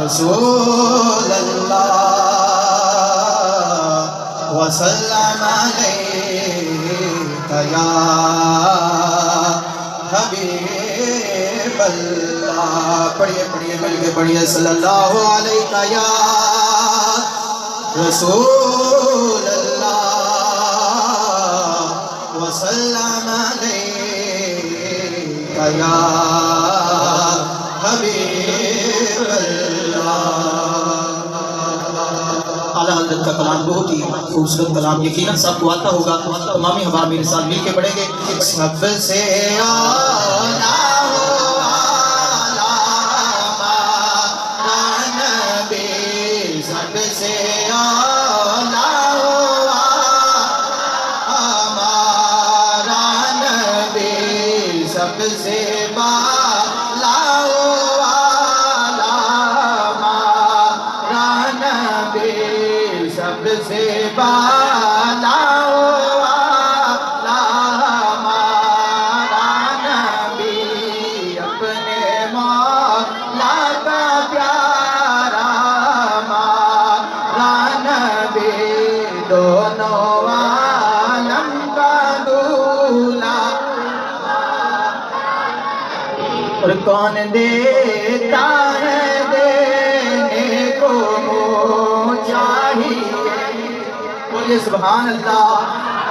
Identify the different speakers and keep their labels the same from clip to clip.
Speaker 1: رسول اللہ وسلم علیک یا حبیب اللہ. پڑھیے پڑھیے مل کے پڑھیے. صلی اللہ علیہ یا رسول اللہ وسلم علیک یا حبیب اللہ. اعلیٰ حضرت کا کلام بہت ہی خوبصورت کلام یقیناً سب کو آتا ہوگا. تمام احباب میرے ساتھ مل کے پڑھیں گے. سب سے اعلیٰ سب سے ہمارا نبی سب سے بالا والا ہمارا نبی سب سے بالا والا ہمارا نبی اپنے مولا کا پیارا دونوں عالم کا دولا. اور کون دیتا ہے دینے کو چاہیے. بولیے سبحان اللہ.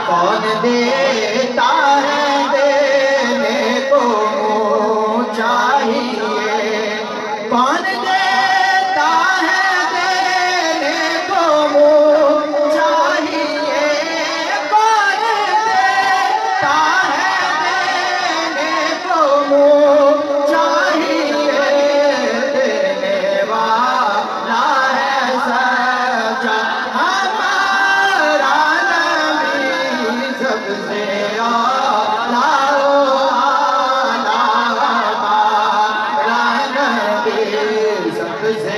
Speaker 1: کون دیتا ہے دینے کو چاہیے. کون دیتا ہے دینے کو چاہیے. کون دیتا ہے دینے کو چاہیے. دینے والا ہے سچا ہمارا نبی سب سے اعلیٰ ہمارا نبی سب سے